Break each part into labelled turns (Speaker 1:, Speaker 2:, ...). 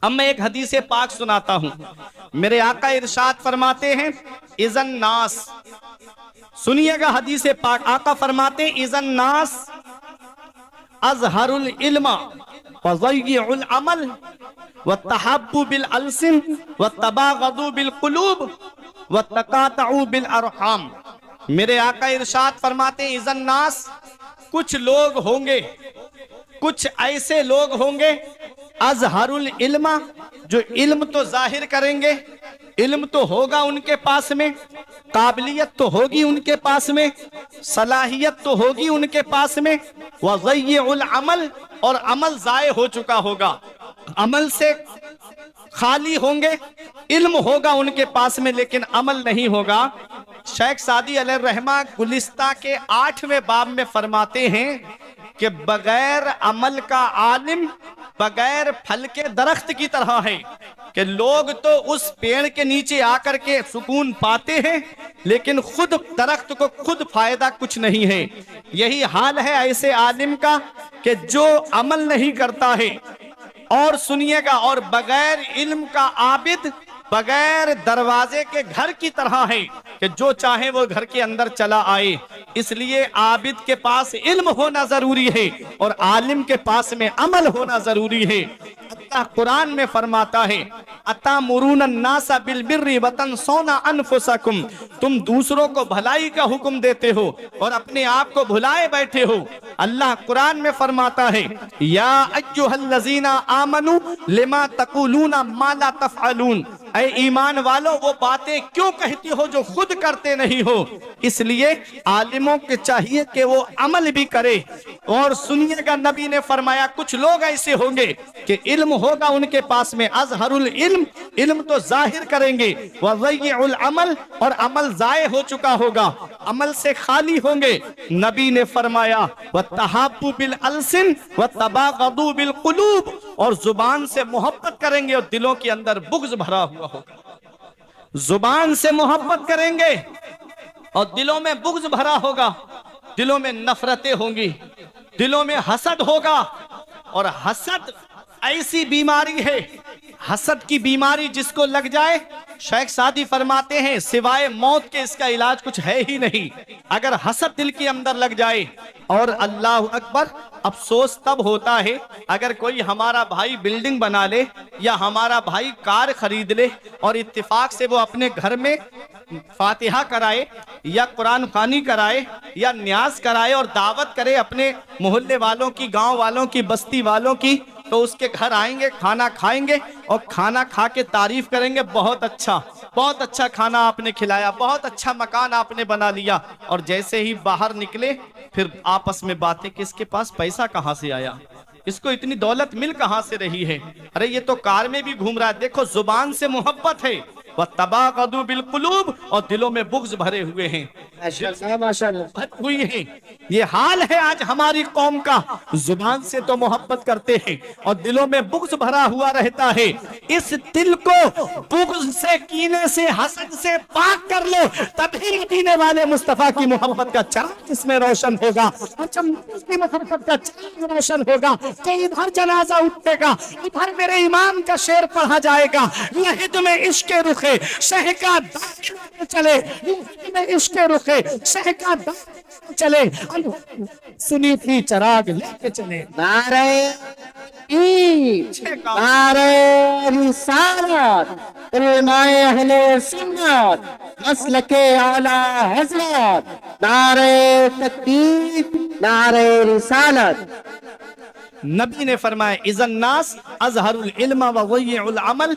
Speaker 1: अब मैं एक हदीस पाक सुनाता हूं। मेरे आका इरशाद फरमाते हैं इज़न नास, सुनिएगा हदीस पाक। आका फरमाते हैं इज़न नास अज़हरुल इल्मा व ज़य्युल अमल व तहब्बु बिल अलसिन व तबागदु बिल कुलूब व तकातउ बिल अरहम। मेरे आका इरशाद फरमाते हैं इज़न नास, कुछ लोग होंगे, कुछ ऐसे लोग होंगे अज़हरुल इल्मा, जो इल्म तो जाहिर करेंगे, इल्म तो होगा उनके पास में, काबिलियत तो होगी उनके पास में, सलाहियत तो होगी उनके पास में, व ज़य्युल अमल, और अमल जाये हो चुका होगा, अमल से खाली होंगे। इल्म होगा उनके पास में लेकिन अमल नहीं होगा। शेख सादी अलैहिर्रहमा गुलिस्ता के 8वें बाब में फरमाते हैं कि बगैर अमल का आलिम बगैर फल के दरख्त की तरह है, कि लोग तो उस पेड़ के नीचे आकर के सुकून पाते हैं लेकिन खुद दरख्त को खुद फायदा कुछ नहीं है। यही हाल है ऐसे आलिम का कि जो अमल नहीं करता है। और सुनिएगा, और बगैर इल्म का आबिद बगैर दरवाजे के घर की तरह है, कि जो चाहे वो घर के अंदर चला आए। इसलिए आबिद के पास इल्म होना जरूरी है और आलिम के पास में अमल होना जरूरी है। अल्लाह कुरान में फरमाता है अतामुरून अन्नासा बिल बिर्रि व तंसौना अनफुसकुम, तुम दूसरों को भलाई का हुक्म देते हो और अपने आप को भुलाए बैठे हो। अल्लाह कुरान में फरमाता है या अय्युहल्लज़ीना आमनू लिमा तक़ूलूना मा ला तफ़अलून, ऐ ईमान वालों वो बातें क्यों कहती हो जो खुद करते नहीं हो। इसलिए आलिमों के चाहिए कि वो अमल भी करे। और सुनिएगा, नबी ने फरमाया कुछ लोग ऐसे होंगे कि इल्म होगा उनके पास में, अज़हरुल इल्म, इल्म तो जाहिर करेंगे, व ज़य्युल अमल, और अमल जाये हो चुका होगा, अमल से खाली होंगे। नबी ने फरमाया व तहब्बु बिल अलसिन व तबागदु बिल कुलूब, और जुबान से मोहब्बत करेंगे और दिलों के अंदर बुग़्ज़ भरा हुआ होगा। जुबान से मोहब्बत करेंगे और दिलों में बुग़्ज़ भरा होगा, दिलों में नफरतें होंगी, दिलों में हसद होगा। और हसद ऐसी बीमारी है, हसद की बीमारी जिसको लग जाए, शेख सादी फरमाते हैं सिवाय मौत के इसका इलाज कुछ है ही नहीं। अगर हसद दिल के अंदर लग जाए, और अल्लाह अकबर, अफसोस तब होता है अगर कोई हमारा भाई बिल्डिंग बना ले या हमारा भाई कार खरीद ले और इत्तेफाक से वो अपने घर में फातिहा कराए या कुरान खानी कराए या न्याज कराए और दावत करे अपने मोहल्ले वालों की, गांव वालों की, बस्ती वालों की, तो उसके घर आएंगे, खाना खाएंगे और खाना खा के तारीफ करेंगे, बहुत अच्छा खाना आपने खिलाया, बहुत अच्छा मकान आपने बना लिया। और जैसे ही बाहर निकले फिर आपस में बातें कि इसके पास पैसा कहाँ से आया, इसको इतनी दौलत मिल कहाँ से रही है, अरे ये तो कार में भी घूम रहा है। देखो जुबान से मोहब्बत है, व तबागदु बिल कुलूब, और दिलों में बुग़्ज़ भरे हुए हैं, माशाअल्लाह हुई है। ये हाल है आज हमारी कौम का, जुबान से तो मोहब्बत करते हैं और दिलों में बुग़्ज़ भरा हुआ रहता है। इस दिल को बुग़्ज़ से, कीने से, हसद से पाक कर लो, तभी मदीने वाले मुस्तफा की मोहब्बत का चाँद इसमें रोशन होगा, की मोहब्बत का चाँद रोशन होगा। तो इधर जनाजा उठेगा, इधर मेरे इमाम का शेर पढ़ा जाएगा, यहिद में इश्क़ रुखे शह का चले, में इश्क़ रुखे शह का चले, सुनी थी चराग लेके चले। नारे नारे रिसालत, इल्माए अहले सुन्नत, मसलके आला हज़रत, नारे तकबीर, नारे रिसालत। नबी ने फरमाया इज़न नास अज़हरुल इल्म व ज़य्युल अमल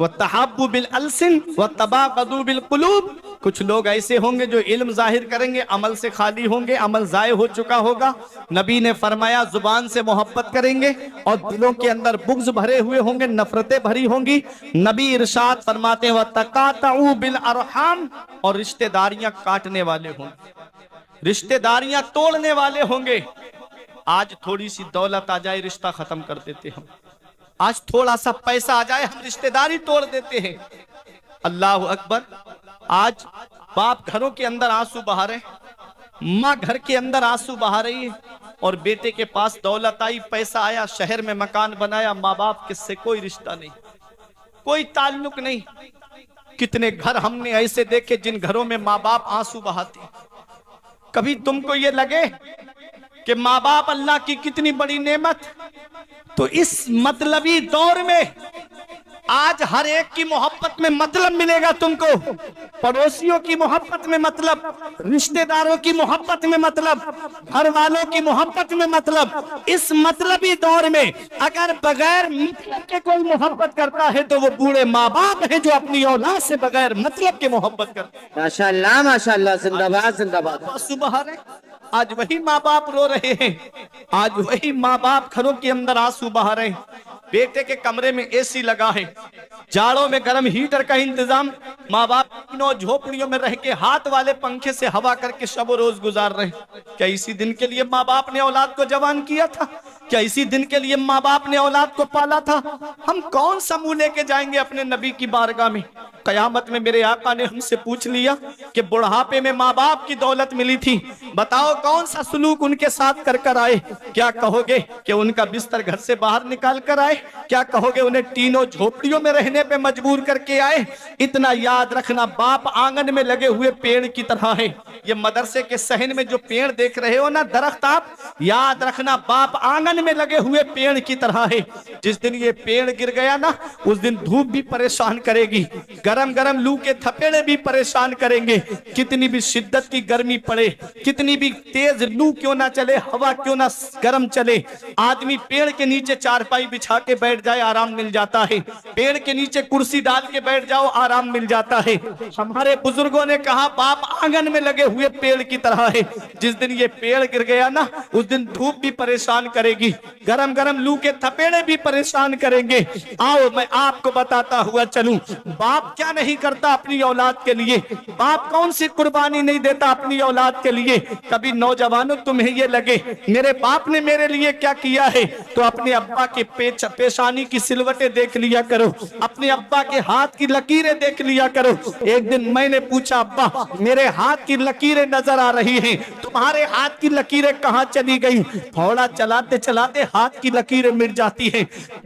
Speaker 1: व तहब्बु बिल अलसिन व तबागदु बिल कुलूब। कुछ लोग ऐसे होंगे जो इल्म जाहिर करेंगे, अमल से खाली होंगे, अमल जाये हो चुका होगा। नबी ने फरमाया जुबान से मोहब्बत करेंगे और दिलों के अंदर बुग़्ज़ भरे हुए होंगे, नफरतें भरी होंगी। नबी इरशाद फरमाते हैं व तकातउ बिल अरहम, और रिश्तेदारियां काटने वाले होंगे, रिश्तेदारियां तोड़ने वाले होंगे। आज थोड़ी सी दौलत आ जाए रिश्ता खत्म कर देते हम, आज थोड़ा सा पैसा आ जाए हम रिश्तेदारी तोड़ देते हैं। अल्लाह अकबर। आज बाप घरों के अंदर आंसू बहा रहे, माँ घर के अंदर आंसू बहा रही है, और बेटे के पास दौलत आई, पैसा आया, शहर में मकान बनाया, माँ बाप किससे कोई रिश्ता नहीं, कोई ताल्लुक नहीं। कितने घर हमने ऐसे देखे जिन घरों में माँ बाप आंसू बहाते। कभी तुमको ये लगे कि माँ बाप अल्लाह की कितनी बड़ी नेमत? तो इस मतलबी दौर में आज हर एक की मोहब्बत में मतलब मिलेगा तुमको, पड़ोसियों की मोहब्बत में मतलब, रिश्तेदारों की मोहब्बत में मतलब, घर वालों की मोहब्बत में मतलब। इस मतलबी दौर में अगर बगैर मतलब के कोई मोहब्बत करता है तो वो बूढ़े माँ बाप है जो अपनी औलाद से बगैर मतलब के मोहब्बत करते हैं।
Speaker 2: माशाल्लाह माशाल्लाह, जिंदाबाद जिंदाबाद।
Speaker 1: सुबह आज वही माँ बाप रो रहे हैं, आज वही माँ बाप घरों के अंदर आंसू बहा रहे हैं। बेटे के कमरे में एसी लगा है, जाड़ों में गर्म हीटर का इंतजाम, माँ बाप तीनों झोपड़ियों में रह के हाथ वाले पंखे से हवा करके शब रोज गुजार रहे। क्या इसी दिन के लिए माँ बाप ने औलाद को जवान किया था? क्या इसी दिन के लिए माँ बाप ने औलाद को पाला था? हम कौन सा मुंह लेके जाएंगे अपने नबी की बारगाह में? कयामत में मेरे आका ने हमसे पूछ लिया कि बुढ़ापे में माँ बाप की दौलत मिली थी, बताओ कौन सा सलूक उनके साथ कर कर आए? क्या कहोगे कि उनका बिस्तर घर से बाहर निकाल कर आए? क्या कहोगे उन्हें तीनों झोपड़ियों में रहने पे मजबूर करके आए? इतना याद रखना, बाप आंगन में लगे हुए पेड़ की तरह है। ये मदरसे के सहन में जो पेड़ देख रहे हो ना, दरख्त, आप याद रखना बाप आंगन में लगे हुए पेड़ की तरह है। जिस दिन ये पेड़ गिर गया ना, उस दिन धूप भी परेशान करेगी, गरम गरम लू के थपेड़े भी परेशान करेंगे। कितनी भी शिद्दत की गर्मी पड़े, कितनी भी तेज लू क्यों ना चले, हवा क्यों ना गर्म चले, आदमी पेड़ के नीचे चारपाई बिछा के बैठ जाए, आराम मिल जाता है। पेड़ के नीचे कुर्सी डाल के बैठ जाओ, आराम मिल जाता है। हमारे बुजुर्गों ने कहा बाप आंगन में लगे हुए पेड़ की तरह है। जिस दिन ये पेड़ गिर गया ना, उस दिन धूप भी परेशान करेगी, गरम गरम लू के थपेड़े भी परेशान करेंगे। आओ मैं आपको बताता हुआ चलूं, बाप क्या नहीं करता अपनी औलाद के लिए, बाप कौन सी कुर्बानी नहीं देता अपनी औलाद के लिए। कभी नौजवानों तुम्हें ये लगे मेरे बाप ने मेरे लिए क्या किया है, तो अपने अब्बा के पेशानी की सिलवटें देख लिया करो, अपने अब्बा के हाथ की लकीरें देख लिया करो। एक दिन मैंने पूछा, अब्बा मेरे हाथ की लकीरें नजर आ रही हैं, तुम्हारे हाथ की लकीरें कहाँ चली गई? थोड़ा चलाते चलाते हाथ की लकीरें मिट जाती हैं,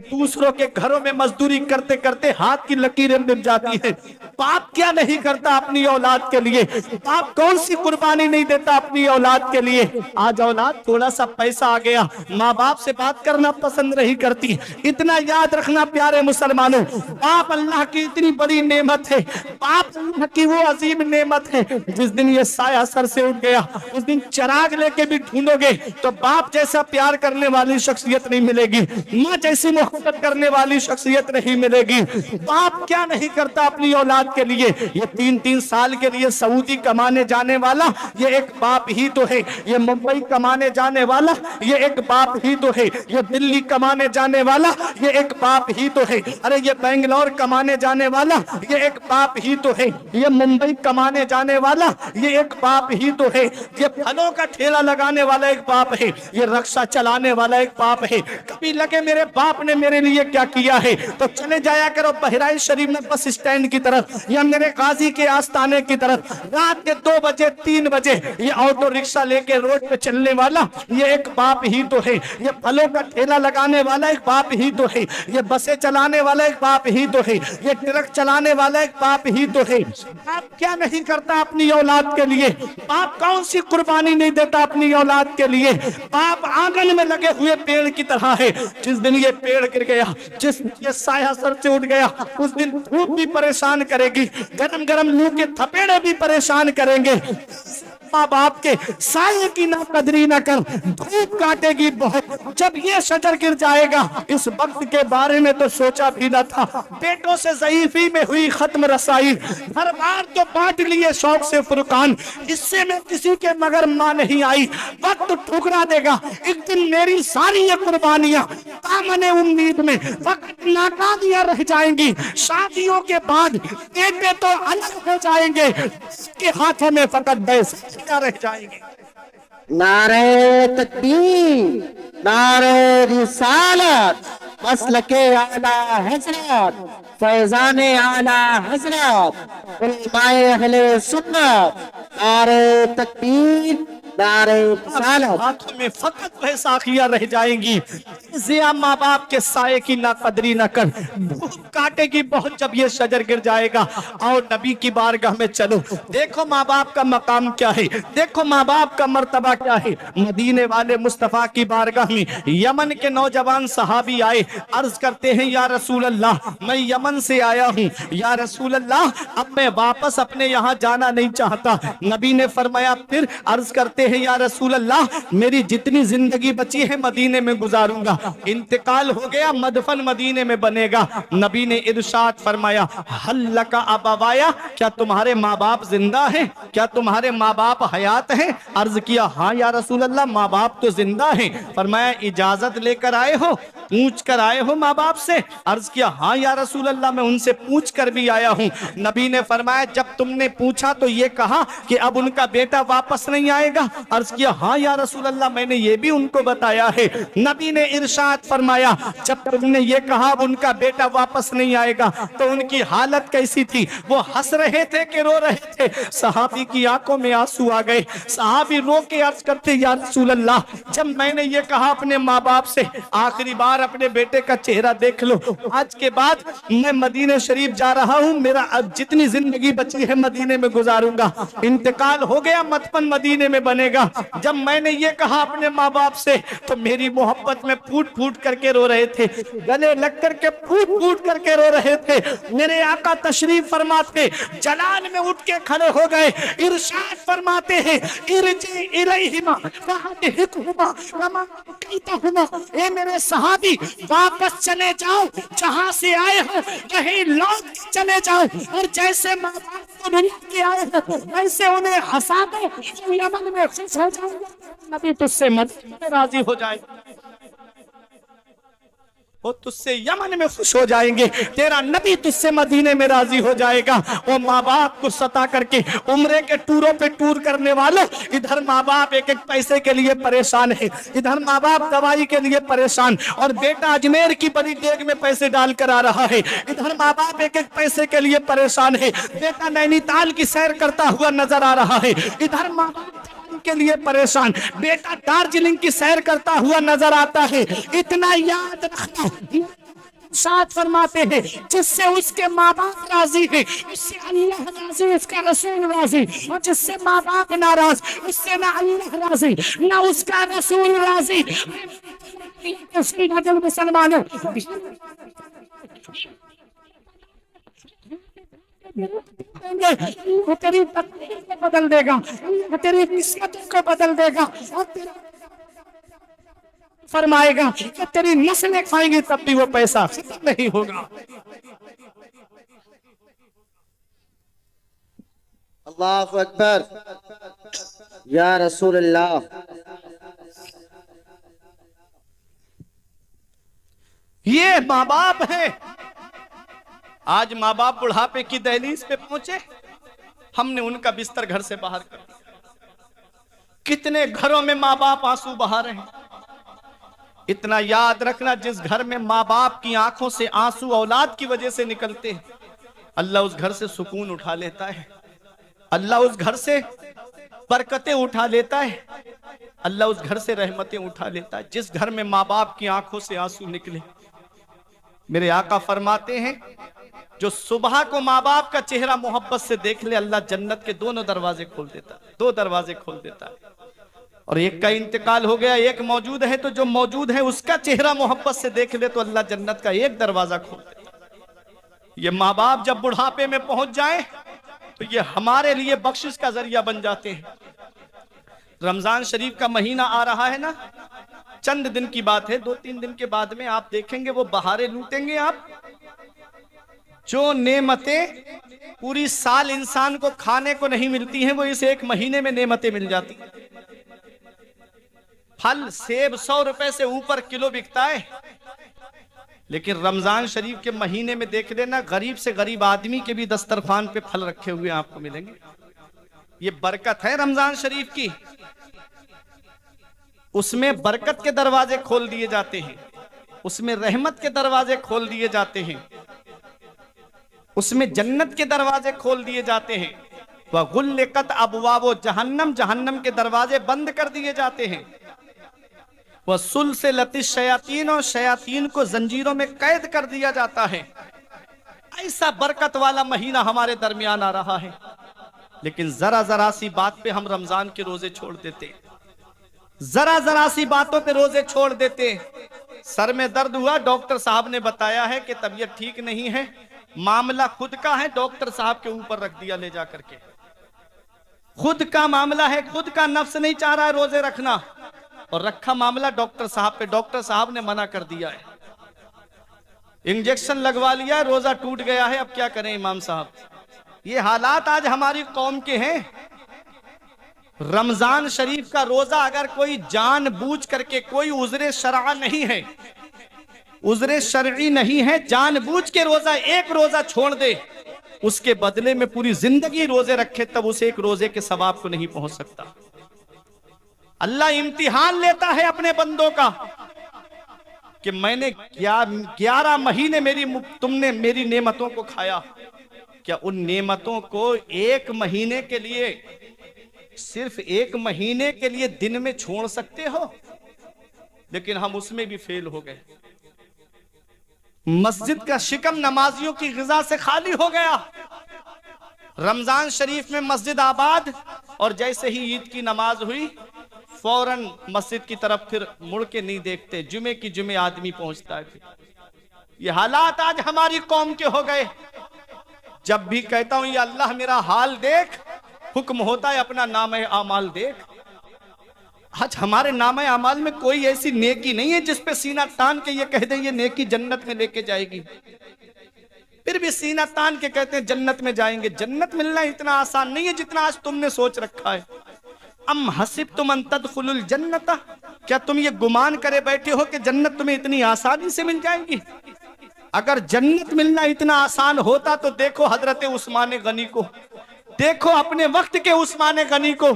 Speaker 1: दूसरों के घरों में मजदूरी करते करते हाथ की लकीरें मिट जाती हैं। बाप क्या नहीं करता अपनी औलाद के लिए, बाप कौन सी कुर्बानी नहीं देता अपनी औलाद के लिए। आज औलाद थोड़ा सा पैसा आ गया, माँ बाप से बात करना पसंद नहीं करती। इतना याद रखना प्यारे मुसलमानों, बाप अल्लाह की इतनी बड़ी नेमत है, बाप अल्लाह की वो अजीम नेमत है। जिस दिन ये साया सर से उठ गया, उस दिन चिराग लेके भी ढूंढोगे तो बाप जैसा प्यार करने वाली शख्सियत नहीं मिलेगी, माँ जैसी मोहब्बत करने वाली शख्सियत नहीं मिलेगी। बाप क्या नहीं करता अपनी औलाद के लिए। ये 3-3 साल के लिए सऊदी कमाने जाने वाला ये एक बाप ही तो है, ये मुंबई कमाने जाने वाला ये एक बाप ही तो है, ये दिल्ली कमाने जाने वाला ये एक बाप ही तो है, अरे ये बेंगलोर कमाने जाने वाला ये एक बाप ही तो है, ये मुंबई कमाने जाने वाला ये एक बाप ही तो है, ये फलों का ठेला लगाने वाला एक बाप है, ये रक्षा चलाने वाला एक बाप है। कभी लगे मेरे बाप ने मेरे लिए क्या किया है, तो चले जाया करो बहराइच शरीफ में बस स्टैंड की तरफ या मेरे गाजी के आस्थाने की तरफ, रात के 2 बजे 3 बजे ये ऑटो रिक्शा लेके रोड पे चलने वाला ये एक बाप ही तो है, ये फलों का ठेला लगाने वाला एक बाप ही तो है, ये बसें चलाने वाला एक बाप ही तो है, ये ट्रक चलाने वाला एक बाप ही तो है। बाप क्या नहीं करता अपनी औलाद के लिए, बाप कौन सी कुर्बानी नहीं देता अपनी औलाद के लिए। बाप आंगन में लगे हुए पेड़ की तरह है, जिस दिन ये पेड़ गिर गया, जिस ये साया सर से उठ गया, उस दिन धूप भी परेशान करेगी, गरम गरम लू के थपेड़े भी परेशान करेंगे। माँ बाप के साये की ना कदरी ना कर, धूप काटेगी बहुत। जब ये शजर गिर जाएगा, इस वक्त के बारे में तो सोचा भी न था। पेटों से ज़ईफ़ी में हुई खत्म रसाई, हर बार तो बांट लिए शौक से फुरकान, इससे में किसी के मगर माँ नहीं आई। वक्त ठुकरा देगा एक दिन मेरी सारी ये कुर्बानियां, दामने उम्मीद में फकत नाकामियां रह जाएंगी। शादियों के बाद बेटे तो अलग हो जाएंगे, के हाथों में फकत बैस रह जाएंगे।
Speaker 2: नारे तकबीर, नारे रिसालत, मसलके आला हजरत, फैजाने आला हजरत, उलमाए अहले सुन्नत। नारे तकबीर, नारे रिसालत।
Speaker 1: हाथों में फकत बैसाखियां रह जाएंगी। जिया माँ बाप के साये की ना कदरी ना कर, धूप काटेगी बहुत जब ये शजर गिर जाएगा। और नबी की बारगाह में चलो, देखो माँ बाप का मकाम क्या है, देखो माँ बाप का मर्तबा क्या है। मदीने वाले मुस्तफा की बारगाह में यमन के नौजवान सहाबी आए, अर्ज करते हैं या रसूल अल्लाह, मैं यमन से आया हूँ, या रसूल अल्लाह अब मैं वापस अपने यहाँ जाना नहीं चाहता। नबी ने फरमाया, फिर अर्ज करते हैं या रसूल अल्लाह, मेरी जितनी जिंदगी बची है मदीने में गुजारूंगा, इंतकाल हो गया मदफन मदीने में बनेगा। नबी ने इरशाद फरमाया, हल्लका अबवाया, क्या तुम्हारे माँ बाप जिंदा हैं, क्या तुम्हारे माँ बाप हयात हैं? अर्ज किया, हाँ या रसूल अल्लाह माँ बाप तो जिंदा हैं। फरमाया, इजाजत लेकर आए हो, पूछ कर आए हो माँ बाप से? अर्ज किया, हाँ या रसूल अल्लाह मैं उनसे पूछ कर भी आया हूँ। नबी ने फरमाया, जब तुमने पूछा तो ये कहा कि अब उनका बेटा वापस नहीं आएगा? अर्ज किया, हाँ या रसूल अल्लाह मैंने ये भी उनको बताया है। नबी ने इरशाद फरमाया, जब तुमने ये कहा अब उनका बेटा वापस नहीं आएगा तो उनकी हालत कैसी थी? वो हंस रहे थे कि रो रहे थे? सहाबी की आंखों में आंसू आ गए। सहाबी रो के अर्ज करते, या रसूल अल्लाह जब मैंने ये कहा अपने माँ बाप से आखिरी बार अपने बेटे का चेहरा देख लो, आज के बाद मैं मदीने शरीफ जा रहा हूँ, मेरा अब जितनी जिंदगी बची है मदीने में गुजारूंगा, इंतकाल हो गया मदफन मदीने में बनेगा। जब मैंने ये कहा अपने माँ बाप से तो मेरी मोहब्बत में फूट फूट करके रो रहे थे, गले लग करके फूट फूट करके रो रहे थे। मेरे आका तशरीफ फरमाते जलाल में उठ के खड़े हो गए, इरशाद फरमाते हैं, इरजी इलैहिमा फहदिकुमा वमा कीतहुमा, ए मेरे सहाबी वापस चले जाओ, जहां से आए हो वहीं लौट चले जाओ, और जैसे माँ बाप को ढूंढ के आए हो वैसे उन्हें हंसा दो, यमन में खुश हो जाएंगे, नबी तुझसे मदीने में राजी हो जाए, वो तुझसे यमन में खुश हो जाएंगे, तेरा नबी तुझसे मदीने में राजी हो जाएगा। वो माँ बाप को सता करके उम्रे के टूरों पे टूर करने वालों, इधर माँ बाप एक एक पैसे के लिए परेशान है, इधर माँ बाप दवाई के लिए परेशान, और बेटा अजमेर की बड़ी देग में पैसे डाल कर आ रहा है, इधर माँ बाप एक एक पैसे के लिए परेशान है, बेटा नैनीताल की सैर करता हुआ नजर आ रहा है, इधर माँ बाप के लिए परेशान, बेटा दार्जिलिंग की सैर करता हुआ नजर आता है। इतना याद रखना, साथ फरमाते हैं जिससे उसके माँ बाप राजी है उससे अल्लाह राजी, उसका रसूल राजी, और जिससे माँ बाप नाराज उससे ना अल्लाह राजी ना उसका रसूल राजी। मुसलमानों तेरी तकदीर को बदल देगा, तेरी किस्मत को बदल देगा, और फरमाएगा कि तेरी नस्लें खाएंगी तब भी वो पैसा खत्म नहीं होगा।
Speaker 2: अल्लाहु अकबर, या रसूल अल्लाह।
Speaker 1: ये माँ बाप है, आज माँ बाप बुढ़ापे की दहलीज पे पहुंचे, हमने उनका बिस्तर घर से बाहर कर दिया। कितने घरों में माँ बाप आंसू बहा रहे हैं। इतना याद रखना, जिस घर में माँ बाप की आंखों से आंसू औलाद की वजह से निकलते हैं, अल्लाह उस घर से सुकून उठा लेता है, अल्लाह उस घर से बरकतें उठा लेता है, अल्लाह उस घर से रहमतें उठा लेता है। जिस घर में माँ बाप की आंखों से आंसू निकले, मेरे आका फरमाते हैं, जो सुबह को माँ बाप का चेहरा मोहब्बत से देख ले, अल्लाह जन्नत के दोनों दरवाजे खोल देता है, दो दरवाजे खोल देता है। और एक का इंतकाल हो गया, एक मौजूद है, तो जो मौजूद है उसका चेहरा मोहब्बत से देख ले तो अल्लाह जन्नत का एक दरवाजा खोल देता है। ये माँ बाप जब बुढ़ापे में पहुंच जाए तो ये हमारे लिए बख्शिश का जरिया बन जाते हैं। रमजान शरीफ का महीना आ रहा है ना, चंद दिन की बात है, 2-3 दिन के बाद में आप देखेंगे वो बहारें लूटेंगे आप। जो नेमतें पूरी साल इंसान को खाने को नहीं मिलती हैं, वो इस एक महीने में नेमतें मिल जाती। फल सेब 100 रुपए से ऊपर किलो बिकता है, लेकिन रमजान शरीफ के महीने में देख लेना, गरीब से गरीब आदमी के भी दस्तरखान पे फल रखे हुए आपको मिलेंगे। ये बरकत है रमजान शरीफ की, उसमें बरकत के दरवाजे खोल दिए जाते हैं, उसमें रहमत के दरवाजे खोल दिए जाते हैं, उसमें जन्नत के दरवाजे खोल दिए जाते हैं। व गुल्लिकत अबवाबो जहन्नम, जहन्नम के दरवाजे बंद कर दिए जाते हैं। वह सुलसिलति शयातीन, और शयातीन को जंजीरों में कैद कर दिया जाता है। ऐसा बरकत वाला महीना हमारे दरमियान आ रहा है, लेकिन जरा जरा सी बात पे हम रमजान के रोजे छोड़ देते, जरा जरा सी बातों पे रोजे छोड़ देते। सर में दर्द हुआ, डॉक्टर साहब ने बताया है कि तबीयत ठीक नहीं है, मामला खुद का है, डॉक्टर साहब के ऊपर रख दिया ले जा करके। खुद का मामला है, खुद का नफ्स नहीं चाह रहा है रोजे रखना, और रखा मामला डॉक्टर साहब पे। डॉक्टर साहब ने मना कर दिया है, इंजेक्शन लगवा लिया है, रोजा टूट गया है, अब क्या करें इमाम साहब। ये हालात आज हमारी कौम के हैं। रमजान शरीफ का रोजा अगर कोई जानबूझ करके, कोई उज़्र शरआ नहीं है, उज़्र शरई नहीं है, जानबूझ के रोजा, एक रोजा छोड़ दे, उसके बदले में पूरी जिंदगी रोजे रखे, तब उसे एक रोजे के सवाब को नहीं पहुंच सकता। अल्लाह इम्तिहान लेता है अपने बंदों का कि मैंने 11 महीने तुमने मेरी नेमतों को खाया, क्या उन नेमतों को एक महीने के लिए, सिर्फ एक महीने के लिए दिन में छोड़ सकते हो? लेकिन हम उसमें भी फेल हो गए। मस्जिद का शिकम नमाजियों की ग़िज़ा से खाली हो गया। रमजान शरीफ में मस्जिद आबाद, और जैसे ही ईद की नमाज हुई फौरन मस्जिद की तरफ फिर मुड़ के नहीं देखते, जुमे की जुमे आदमी पहुंचता है। ये हालात आज हमारी कौम के हो गए। जब भी कहता हूं या अल्लाह मेरा हाल देख, हुक्म होता है अपना नामे आमाल देख। आज हमारे नामे आमाल में कोई ऐसी नेकी नहीं है जिस पे सीना तान के ये कह दे ये नेकी जन्नत में लेके जाएगी। फिर भी सीना तान के कहते हैं जन्नत में जाएंगे। जन्नत मिलना इतना आसान नहीं है जितना आज तुमने सोच रखा है। अम हसिबतुम अन तदखुलुल जन्नत, क्या तुम ये गुमान करे बैठे हो कि जन्नत तुम्हें इतनी आसानी से मिल जाएगी? अगर जन्नत मिलना इतना आसान होता तो देखो हजरत उस्मान गनी को, देखो अपने वक्त के उस्मान गनी को।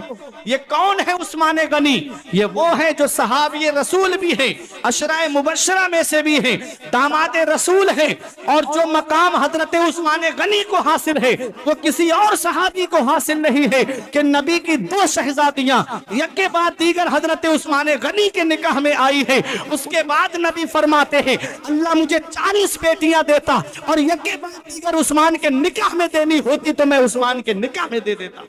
Speaker 1: ये कौन है उस्मान गनी? ये वो है जो सहाबी रसूल भी है, अशराए मुबशरा में से भी है, दामाद रसूल है, और जो मकाम हजरत उस्मान गनी को हासिल है वो किसी और सहाबी को हासिल नहीं है कि नबी की 2 शहजादियां एक के बाद दीगर हजरत उस्मान गनी के निकाह में आई है। उसके बाद नबी फरमाते हैं अल्लाह मुझे 40 बेटियां देता और एक के बाद दीगर उस्मान के निकाह में देनी होती तो मैं उस्मान के निकाह में दे देता।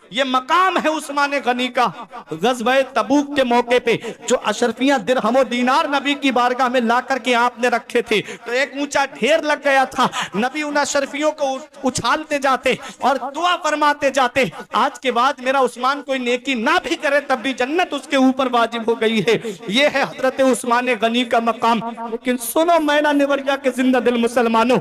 Speaker 1: ये मकाम है उस्मान गनी का। गज़वे तबूक के मौके पे जो अशरफियां दिरहम दीनार नबी की बारगाह में ला करके आपने रखे थे तो एक ऊंचा ढेर लग गया था। नबी उन अशरफियों को उछालते जाते और दुआ फरमाते जाते, आज के बाद मेरा उस्मान कोई नेकी ना भी करे तब भी जन्नत उसके ऊपर वाजिब हो गई है। ये है हजरत उस्मान गनी का मकाम। लेकिन सुनो मैना निवरिया के जिंदा दिल मुसलमानों,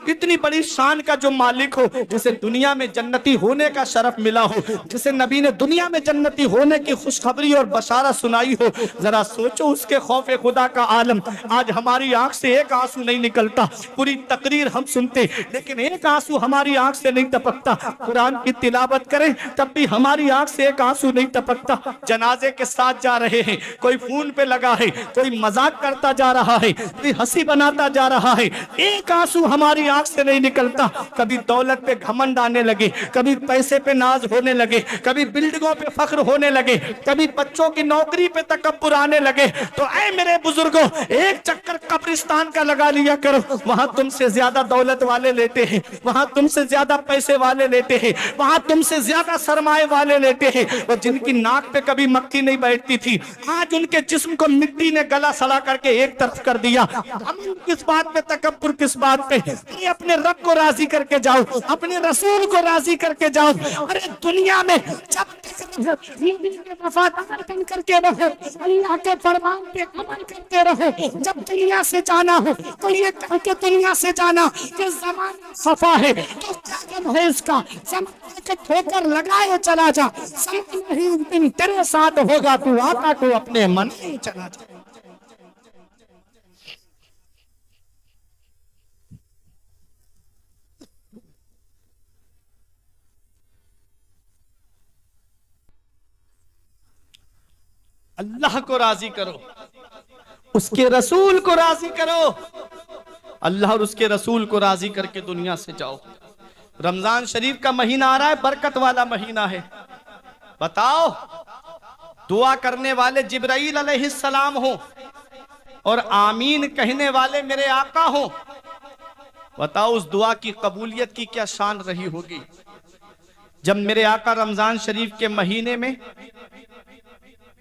Speaker 1: इतनी बड़ी शान का जो मालिक हो, जिसे दुनिया में जन्नती होने का मिला हो, जिसे नबी ने दुनिया में जन्नती होने की खुशखबरी और बशारत सुनाई हो, जरा सोचो उसके खौफे खुदा का आलम। आज हमारी आंख से एक आंसू नहीं निकलता। पूरी तकरीर हम सुनते लेकिन एक आंसू हमारी आंख से नहीं टपकता। कुरान की तिलावत करें तब भी हमारी आंख से एक आंसू नहीं टपकता। जनाजे के साथ जा रहे हैं, कोई फोन पे लगा है, कोई मजाक करता जा रहा है, कोई हंसी बनाता जा रहा है, एक आंसू हमारी आंख से नहीं निकलता। कभी दौलत पे घमंड आने लगे, कभी पैसे पे नाज होने लगे, कभी बिल्डिंगों पे फख्र होने लगे, कभी बच्चों की नौकरी पे तकब्बुर आने लगे। तो ऐ मेरे बुजुर्गों, एक चक्कर कब्रिस्तान का लगा लिया करो। वहां तुमसे ज्यादा दौलत वाले लेते हैं, वहां तुमसे ज्यादा पैसे वाले लेते हैं, वहां तुमसे ज्यादा सरमाए वाले लेते हैं। और जिनकी नाक पे कभी मक्खी नहीं बैठती थी, आज उनके जिस्म को मिट्टी ने गला सड़ा करके एक तरफ कर दिया। किस बात पे तकब्बुर, किस बात पे? अपने रब को राजी करके जाओ, अपने रसूल को राजी करके जाओ। अरे दुनिया में जब वफादार बन करके रहो, अल्लाह के फरमान पे अमल करते रहो। जब दुनिया से जाना हो तो ये कह के दुनिया से जाना कि ज़माना खफा है, तो क्या गम है इसका? ज़माने के ठोकर लगाए चला जा, ज़माना ही एक दिन तेरे साथ होगा, तू आता तो अपने मन में चला जा। अल्लाह को राजी करो, उसके रसूल को राजी करो। अल्लाह और उसके रसूल को राजी करके दुनिया से जाओ। रमजान शरीफ का महीना आ रहा है, बरकत वाला महीना है। बताओ, दुआ करने वाले जिब्राईल अलैहिस्सलाम हो और आमीन कहने वाले मेरे आका हो। बताओ उस दुआ की कबूलियत की क्या शान रही होगी। जब मेरे आका रमजान शरीफ के महीने में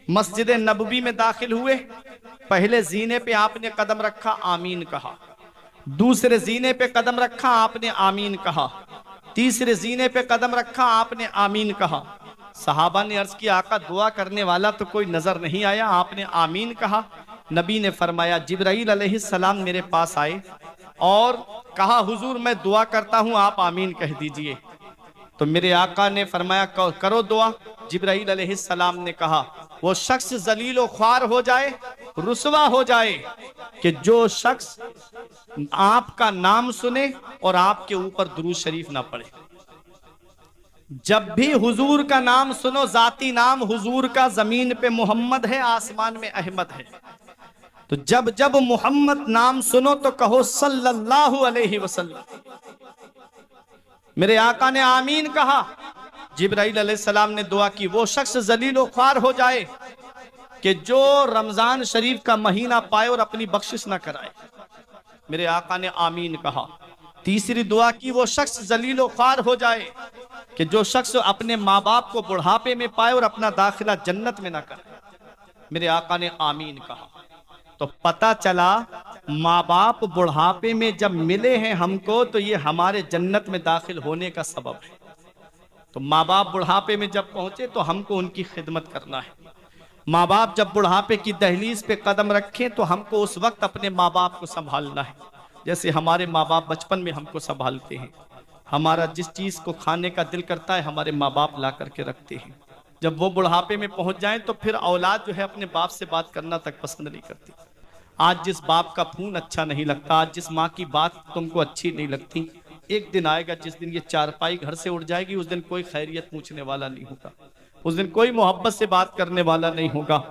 Speaker 1: मस्जिद नबवी में दाखिल हुए, पहले जीने पे आपने कदम रखा, आमीन कहा। दूसरे जीने पे कदम रखा, आपने आमीन कहा। तीसरे जीने पे कदम रखा, आपने आमीन कहा। सहाबा ने अर्ज किया, आका दुआ करने वाला तो कोई नजर नहीं आया, आपने आमीन कहा। नबी ने फरमाया, जिब्राईल अलैहिस्सलाम मेरे पास आए और कहा, हुजूर मैं दुआ करता हूं, आप आमीन कह दीजिए। तो मेरे आका ने फरमाया, करो दुआ। जिब्राईल अलैहिस्सलाम ने कहा, वो शख्स जलीलो ख्वार हो जाए, रुसवा हो जाए, कि जो शख्स आपका नाम सुने और आपके ऊपर दुरूद शरीफ ना पढ़े। जब भी हुजूर का नाम सुनो, जाती नाम हुजूर का जमीन पे मोहम्मद है, आसमान में अहमद है, तो जब जब मोहम्मद नाम सुनो तो कहो सल्लल्लाहु अलैहि वसल्लम। मेरे आका ने आमीन कहा। जिब्राईल अलैहिस्सलाम ने दुआ की, वो शख्स जलीलो ख्वार हो जाए कि जो रमजान शरीफ का महीना पाए और अपनी बख्शिश ना कराए। मेरे आका ने आमीन कहा। तीसरी दुआ की, वो शख्स जलीलो ख्वार हो जाए कि जो शख्स अपने माँ बाप को बुढ़ापे में पाए और अपना दाखिला जन्नत में ना करे। मेरे आका ने आमीन कहा। तो पता चला माँ बाप बुढ़ापे में जब मिले हैं हमको, तो ये हमारे जन्नत में दाखिल होने का सबब है। तो माँ बाप बुढ़ापे में जब पहुंचे तो हमको उनकी खिदमत करना है। माँ बाप जब बुढ़ापे की दहलीज पे कदम रखें तो हमको उस वक्त अपने माँ बाप को संभालना है, जैसे हमारे माँ बाप बचपन में हमको संभालते हैं। हमारा जिस चीज को खाने का दिल करता है, हमारे माँ बाप ला करके रखते हैं। जब वो बुढ़ापे में पहुंच जाएं तो फिर औलाद जो है अपने बाप से बात करना तक पसंद नहीं करती। आज जिस बाप का खून अच्छा नहीं लगता, आज जिस माँ की बात तुमको अच्छी नहीं लगती, एक दिन आएगा जिस दिन ये चारपाई घर से उड़ जाएगी, उस दिन कोई खैरियत पूछने वाला नहीं होगा, उस दिन कोई मोहब्बत से बात करने वाला नहीं होगा।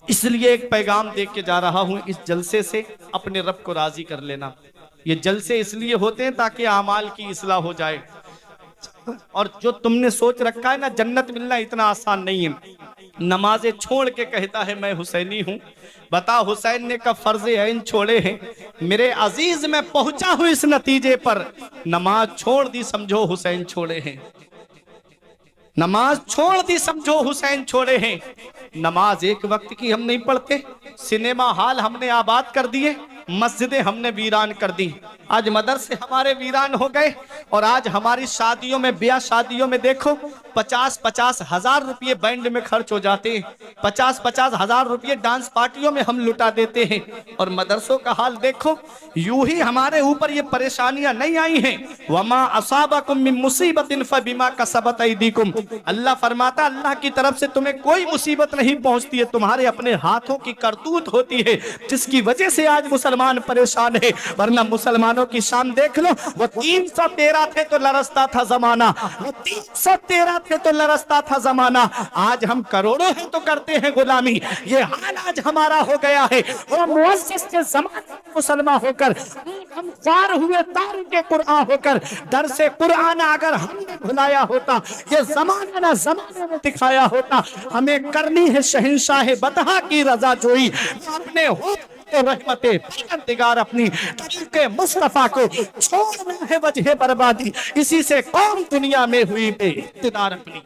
Speaker 1: इसलिए एक पैगाम दे के जा रहा हूं, इस जलसे से अपने रब को राजी कर लेना। ये जलसे इसलिए होते हैं ताकि आमाल की इस्लाह हो जाए। और जो तुमने सोच रखा है ना, जन्नत मिलना इतना आसान नहीं है। नमाजें छोड़ के कहता है मैं हुसैनी हूं। बता, हुसैन ने कब फर्ज ऐन छोड़े हैं। मेरे अजीज, मैं पहुंचा हूं इस नतीजे पर, नमाज छोड़ दी समझो हुसैन छोड़े हैं। नमाज छोड़ दी समझो हुसैन छोड़े हैं। नमाज एक वक्त की हम नहीं पढ़ते, सिनेमा हॉल हमने आबाद कर दिए, मस्जिदें हमने वीरान कर दी। आज मदरसे हमारे वीरान हो गए और आज हमारी शादियों में, ब्याह शादियों में देखो 50-50 हजार रुपये बैंड में खर्च हो जाते हैं, 50-50 हजार रुपये डांस पार्टियों में हम लुटा देते हैं। और मदरसों का हाल देखो, यूं ही हमारे ऊपर ये परेशानियां नहीं आई हैं। वमा असाबकुम मिन मुसीबतिन फबिमा कसबत ऐदीकुम। अल्लाह फरमाता, अल्लाह की तरफ से तुम्हें कोई मुसीबत नहीं पहुंचती है, तुम्हारे अपने हाथों की करतूत होती है, जिसकी वजह से आज मुसलमान परेशान है। वरना मुसलमानों की शान देख लो, वो 313 थे तो लरसता था जमाना, वो 313 थे तो लरसता था जमाना। आज हम करोड़ों हैं तो करते हैं गुलामी। ये हाल आज हमारा हो गया है। वो मुअस्सिस के ज़माने में मुसलमान होकर हम ख्वार हुए, तारिके कुरान होकर दर से कुरान अगर हमने भुलाया होता, ये जमाना ना जमाने में दिखाया होता। हमें करनी है शहंशाह बतहा की रजा जोई, अपने हो रहमते परवरदिगार अपनी तरीके मुस्तफा को छोड़ना है वजह बर्बादी, इसी से कौम दुनिया में हुई बेइख्तियार अपनी।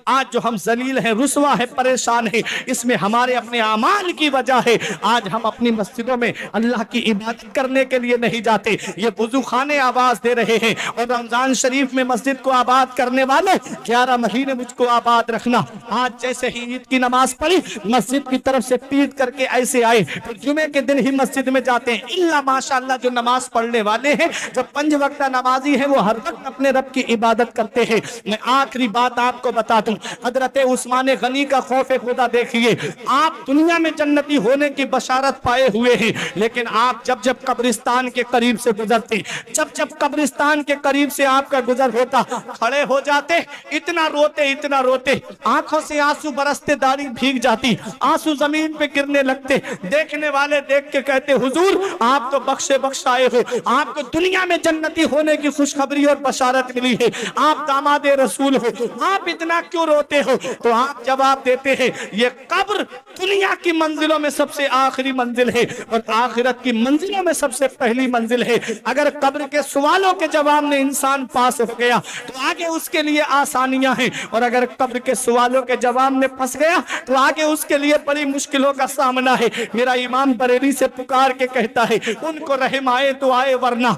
Speaker 1: आज जो हम जलील हैं, रुसवा है, परेशान है, इसमें हमारे अपने आमाल की वजह है। आज हम अपनी मस्जिदों में अल्लाह की इबादत करने के लिए नहीं जाते, ये वुजू खाने आवाज दे रहे हैं। और रमजान शरीफ में मस्जिद को आबाद करने वाले 11 महीने मुझको आबाद रखना। आज जैसे ही ईद की नमाज पढ़ी, मस्जिद की तरफ से पीट करके ऐसे आए, फिर जुमे के दिन ही मस्जिद में जाते हैं। इल्ला माशाअल्लाह जो नमाज पढ़ने वाले हैं, जो 5 वक्त नमाजी है, वो हर वक्त अपने रब की इबादत करते हैं। मैं आखिरी बात आपको बता दूं, मरहूम हजरत उस्मान गनी का खौफ खुदा देखिए। आप दुनिया में जन्नती होने की बशारत पाए हुए हैं, लेकिन आप जब जब कब्रिस्तान के करीब से गुजरते, जब जब कब्रिस्तान के करीब से आपका गुजर होता, खड़े हो जाते, इतना रोते, आंखों से आंसू बरसते, दाढ़ी भीग जाती, आंसू जमीन पे गिरने लगते। देखने वाले देख के कहते, हुजूर आप तो बख्शे बख्शाए हो, आपको दुनिया में जन्नती होने की खुशखबरी और बशारत मिली है, आप दामादे रसूल हो, आप इतना क्यों रोते हो? तो आप जवाब देते हैं, ये कब्र दुनिया की मंजिलों में सबसे आखिरी मंजिल है और आखिरत की मंजिलों में सबसे पहली मंजिल है। अगर कब्र के सवालों के जवाब में इंसान पास हो गया तो आगे उसके लिए आसानियां हैं, और अगर कब्र के सवालों के जवाब में फंस गया तो आगे उसके लिए बड़ी मुश्किलों का सामना है। मेरा इमाम बरेली से पुकार के कहता है, उनको रहम आए तो आए वरना,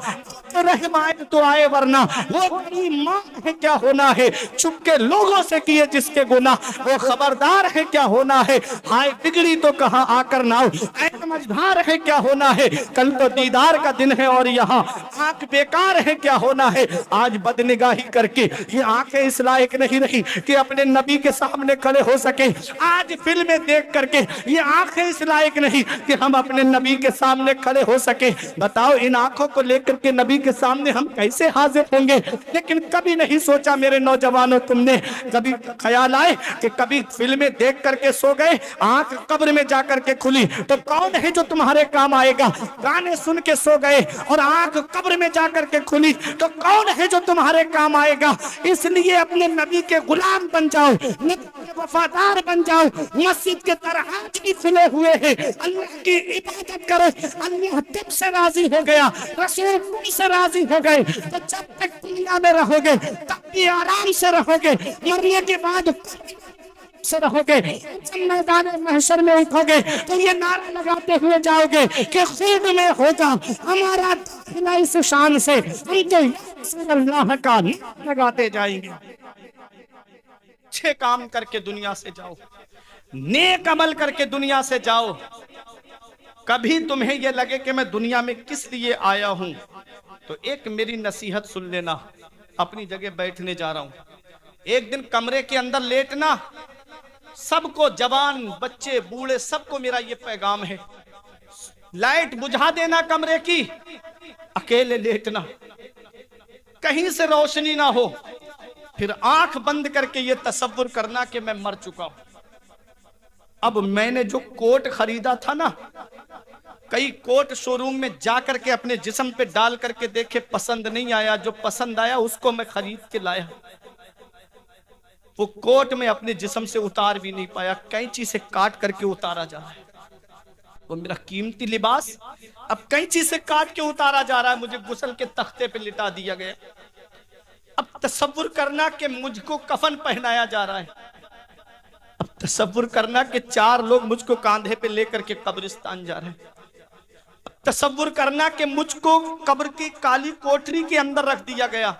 Speaker 1: रहम आए तो आए वरना, वो बड़ी मां है क्या होना है, चुपके लोगों से किए जिसके गुनाह, वो खबरदार है क्या होना है, हाय बिगड़ी तो कहां आकर नाव, ऐ समझदार है क्या होना है, कल तो दीदार का दिन है और यहाँ आंख बेकार है क्या होना है। आज बदनिगाही करके ये आंखें इस लायक नहीं रही कि अपने नबी के सामने खड़े हो सके, आज फिल्में देख करके ये आंखें इस लायक नहीं कि हम अपने नबी के सामने खड़े हो सके। बताओ इन आंखों को लेकर के नबी के सामने हम कैसे हाजिर होंगे? लेकिन कभी नहीं सोचा मेरे नौजवानों, तुमने कभी ख्याल आए कि कभी फिल्में देख करके सो गए, आंख कब्र में जाकर के खुली तो कौन है जो तुम्हारे काम आएगा? गाने सुन के सो गए और आंख कब्र में जाकर के खुली तो कौन है जो तुम्हारे काम आएगा? इसलिए अपने नबी के गुलाम बन जाओ, नबी के वफादार बन जाओ, मस्जिद के दरवाजे भी खुले हुए हैं, अल्लाह की इबादत करो, अल्लाह तुमसे राजी हो गया, रसूल तुमसे राजी हो गए, तो जब तक दुनिया में रहोगे तब भी आराम से रहोगे, मरने के बाद से रहोगे, मैदान महशर में उठोगे तो ये नारा लगाते हुए जाओगे कि खुद में होगा हमारा दाखिला इस शान से, हम तो अल्लाह का लगाते जाएंगे। अच्छे काम करके दुनिया से जाओ, नेक अमल करके दुनिया से जाओ। कभी तुम्हें यह लगे कि मैं दुनिया में किस लिए आया हूं तो एक मेरी नसीहत सुन लेना। अपनी जगह बैठने जा रहा हूं, एक दिन कमरे के अंदर लेटना, सबको, जवान बच्चे बूढ़े सबको मेरा ये पैगाम है, लाइट बुझा देना कमरे की, अकेले लेटना, कहीं से रोशनी ना हो, फिर आंख बंद करके ये तसव्वुर करना कि मैं मर चुका हूं। अब मैंने जो कोट खरीदा था ना, कई कोट शोरूम में जाकर के अपने जिस्म पे डाल करके देखे, पसंद नहीं आया, जो पसंद आया उसको मैं खरीद के लाया, वो कोट में अपने जिस्म से उतार भी नहीं पाया, कैंची से काट करके उतारा जा रहा है। वो मेरा कीमती लिबास अब कैंची से काट के उतारा जा रहा है, मुझे गुस्ल के तख्ते पे लिटा दिया गया। अब तसव्वुर करना कि मुझको कफन पहनाया जा रहा है, अब तसव्वुर करना कि 4 लोग मुझको कांधे पे लेकर के कब्रिस्तान जा रहे हैं, अब तसव्वुर करना कि मुझको कब्र की काली कोठरी के अंदर रख दिया गया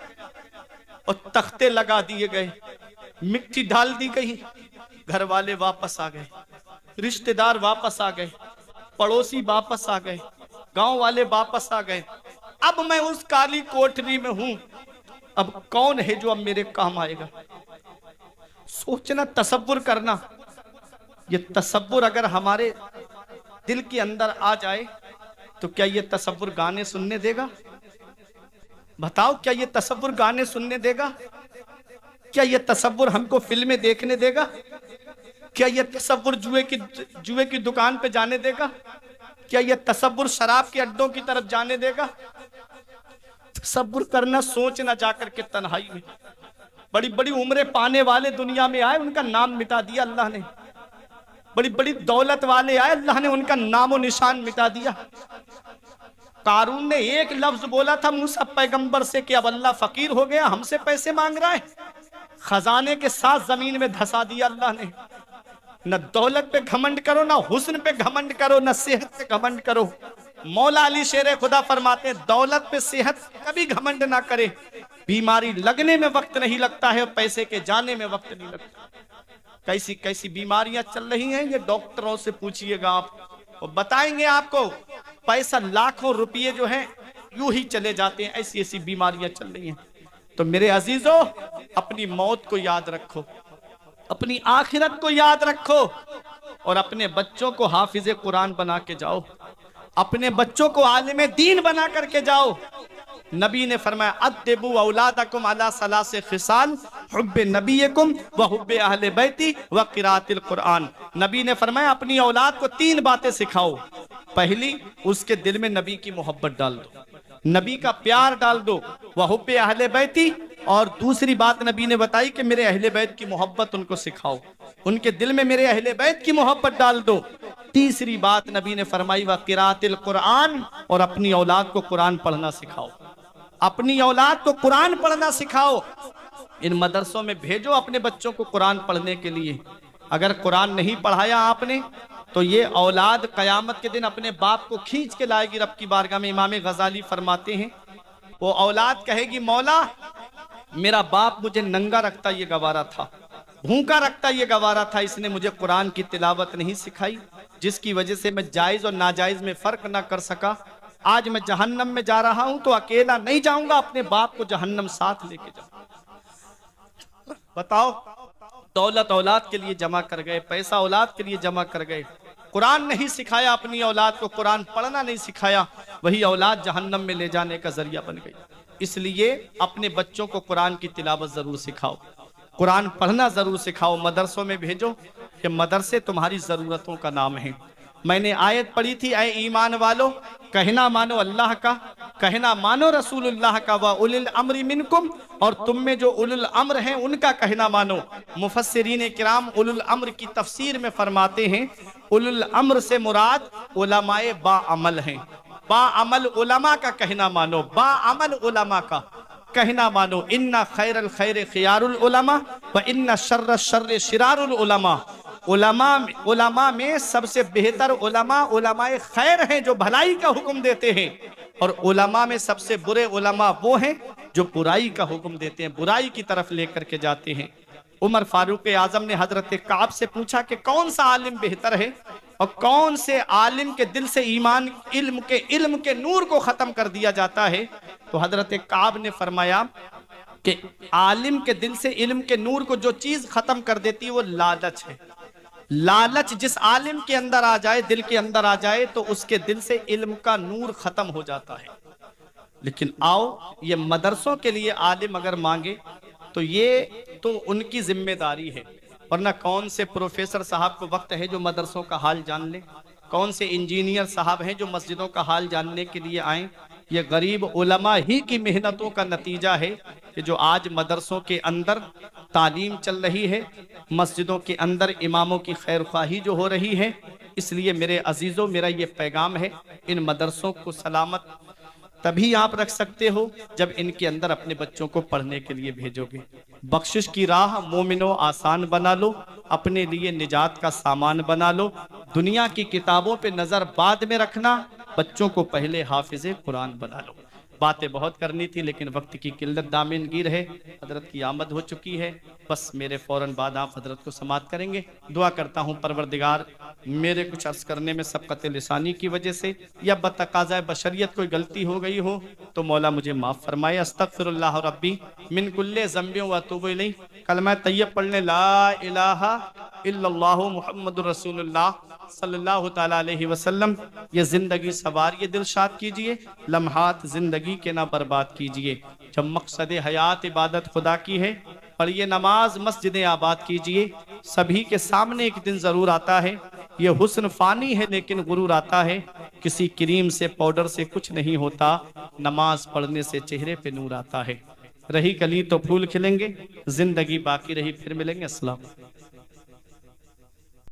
Speaker 1: और तख्ते लगा दिए गए, मिट्टी डाल दी गई, घर वाले वापस आ गए, रिश्तेदार वापस आ गए, पड़ोसी वापस आ गए, गांव वाले वापस आ गए। अब मैं उस काली कोठरी में हूं, अब कौन है जो अब मेरे काम आएगा? सोचना, तसव्वुर करना। ये तसव्वुर अगर हमारे दिल के अंदर आ जाए तो क्या ये तसव्वुर गाने सुनने देगा? बताओ, क्या ये तसव्वुर गाने सुनने देगा? क्या ये तसव्वुर हमको फिल्में देखने देगा? क्या ये तसव्वुर जुए की दुकान पे जाने देगा? क्या ये तसव्वुर शराब के अड्डों की तरफ जाने देगा? तसव्वुर करना, सोचना जाकर के तन्हाई में। बड़ी बड़ी उम्रें पाने वाले दुनिया में आए, उनका नाम मिटा दिया अल्लाह ने। बड़ी बड़ी दौलत वाले आए, अल्लाह ने उनका नामो निशान मिटा दिया। कारून ने एक लफ्ज बोला था मूसा पैगंबर से कि अब अल्लाह फकीर हो गया, हमसे पैसे मांग रहा है, खजाने के साथ जमीन में धसा दिया अल्लाह ने। न दौलत पे घमंड करो, न हुस्न पे घमंड करो, न सेहत पे घमंड करो। मौला अली शेर खुदा फरमाते हैं, दौलत पे सेहत कभी घमंड ना करे, बीमारी लगने में वक्त नहीं लगता है और पैसे के जाने में वक्त नहीं लगता। कैसी कैसी बीमारियां चल रही हैं, ये डॉक्टरों से पूछिएगा आप, वो बताएंगे आपको। पैसा, लाखों रुपये जो हैं यूं ही चले जाते हैं, ऐसी ऐसी बीमारियां चल रही हैं। तो मेरे अजीजों, अपनी मौत को याद रखो, अपनी आखिरत को याद रखो और अपने बच्चों को हाफिज कुरान बना के जाओ, अपने बच्चों को आलिम दीन बना करके जाओ। नबी ने फरमाया अद्दिबू औलादकुम अला सलासे खिसाल हुब्बे नबीयकुम व हुब्बे अहले बैती व क़िराअतिल कुरान। नबी ने फरमाया अपनी औलाद को 3 बातें सिखाओ। पहली, उसके दिल में नबी की मोहब्बत डाल दो, नबी का प्यार डाल दो, वह हुब्बे अहले बैती। और दूसरी बात नबी ने बताई कि मेरे अहले बैत की मोहब्बत उनको सिखाओ, उनके दिल में मेरे अहले बैत की मोहब्बत डाल दो। तीसरी बात नबी ने फरमाई व क़िराअतिल कुरान, और अपनी औलाद को कुरान पढ़ना सिखाओ, अपनी औलाद को कुरान पढ़ना सिखाओ। इन मदरसों में भेजो अपने बच्चों को कुरान पढ़ने के लिए। अगर कुरान नहीं पढ़ाया आपने तो ये औलाद कयामत के दिन अपने बाप को खींच के लाएगी रब की बारगाह में। इमाम गजाली फरमाते हैं वो औलाद कहेगी मौला मेरा बाप मुझे नंगा रखता ये गवारा था, भूखा रखता ये गवारा था, इसने मुझे कुरान की तिलावत नहीं सिखाई, जिसकी वजह से मैं जायज और नाजायज में फर्क ना कर सका। आज मैं जहन्नम में जा रहा हूं तो अकेला नहीं जाऊंगा, अपने बाप को जहन्नम साथ लेके जाऊंगा। बताओ, दौलत औलाद के लिए जमा कर गए, पैसा औलाद के लिए जमा कर गए, कुरान नहीं सिखाया अपनी औलाद को, कुरान पढ़ना नहीं सिखाया, वही औलाद जहन्नम में ले जाने का जरिया बन गई। इसलिए अपने बच्चों को कुरान की तिलावत जरूर सिखाओ, कुरान पढ़ना जरूर सिखाओ, मदरसों में भेजो कि मदरसे तुम्हारी जरूरतों का नाम है। मैंने आयत पढ़ी थी, ऐ ईमान वालो कहना मानो अल्लाह का, कहना मानो रसूलुल्लाह का, व उलिल अम्रि मिनकुम, और तुम में जो उलुल अम्र हैं उनका कहना मानो। मुफस्सिरीन किराम उलुल अम्र की तफसीर में फरमाते हैं उलुल अम्र से मुराद उलमाए बाअमल हैं, बाअमल उलमा का कहना मानो, बाअमल उलमा का कहना मानो। इन्ना खैरल खैर खियारुल उलमा व इन्ना शर्र शर्र शिरारुल उलमा। उलमा में सबसे बेहतर उलमा उलमाए खैर हैं जो भलाई का हुक्म देते हैं, और उलमा में सबसे बुरे उलमा वो हैं जो बुराई का हुक्म देते हैं, बुराई की तरफ लेकर के जाते हैं। उमर फारूक आजम ने हजरत काब से पूछा कि कौन सा आलिम बेहतर है और कौन से आलिम के दिल से ईमान इल्म के नूर को खत्म कर दिया जाता है। तो हजरत काब ने फरमाया कि आलिम के दिल से इल्म के नूर को जो चीज खत्म कर देती है वो लालच है। लालच जिस आलिम के अंदर आ जाए, दिल के अंदर आ जाए, तो उसके दिल से इल्म का नूर खत्म हो जाता है। लेकिन आओ, ये मदरसों के लिए आलिम अगर मांगे तो ये तो उनकी जिम्मेदारी है, वरना कौन से प्रोफेसर साहब को वक्त है जो मदरसों का हाल जान ले, कौन से इंजीनियर साहब हैं जो मस्जिदों का हाल जानने के लिए आए। ये गरीब उलमा ही की मेहनतों का नतीजा है कि जो आज मदरसों के अंदर तालीम चल रही है, मस्जिदों के अंदर इमामों की खैर ख्वाही जो हो रही है। इसलिए मेरे अजीजों, मेरा ये पैगाम है, इन मदरसों को सलामत तभी आप रख सकते हो जब इनके अंदर अपने बच्चों को पढ़ने के लिए भेजोगे। बख्शिश की राह मोमिनो आसान बना लो, अपने लिए निजात का सामान बना लो। दुनिया की किताबों पे नजर बाद में रखना, बच्चों को पहले हाफिज़े कुरान बना लो। बातें बहुत करनी थी लेकिन वक्त की किल्लत दामिनगीर है। हजरत की आमद हो चुकी है, बस मेरे फौरन बाद आप हजरत को समात करेंगे। दुआ करता हूँ परवरदिगार मेरे कुछ अर्ज करने में सबकत लिसानी की वजह से या बतकाज़ा बशरियत कोई गलती हो गई हो तो मौला मुझे माफ़ फरमाए। अस्तगफिरुल्लाह रब्बी मिन कुल्ले ज़ंबियों व अतूबु इलैह। कलमा तय्यब पढ़ने ला इलाहा इल्लल्लाहु मुहम्मदुर रसूलुल्लाह सल्लल्लाहु ताला अलैहि वसल्लम। ये जिंदगी सवारिए दिलशाद कीजिए, लम्हात जिंदगी के ना बर्बाद कीजिए। जब मकसद हयात इबादत खुदा की है, पढ़िए नमाज, मस्जिदें आबाद कीजिए। सभी के सामने एक दिन जरूर आता है, ये हुस्न फानी है लेकिन गुरूर आता है। किसी क्रीम से पाउडर से कुछ नहीं होता, नमाज पढ़ने से चेहरे पे नूर आता है। रही कली तो फूल खिलेंगे, जिंदगी बाकी रही फिर मिलेंगे। अस्सलाम।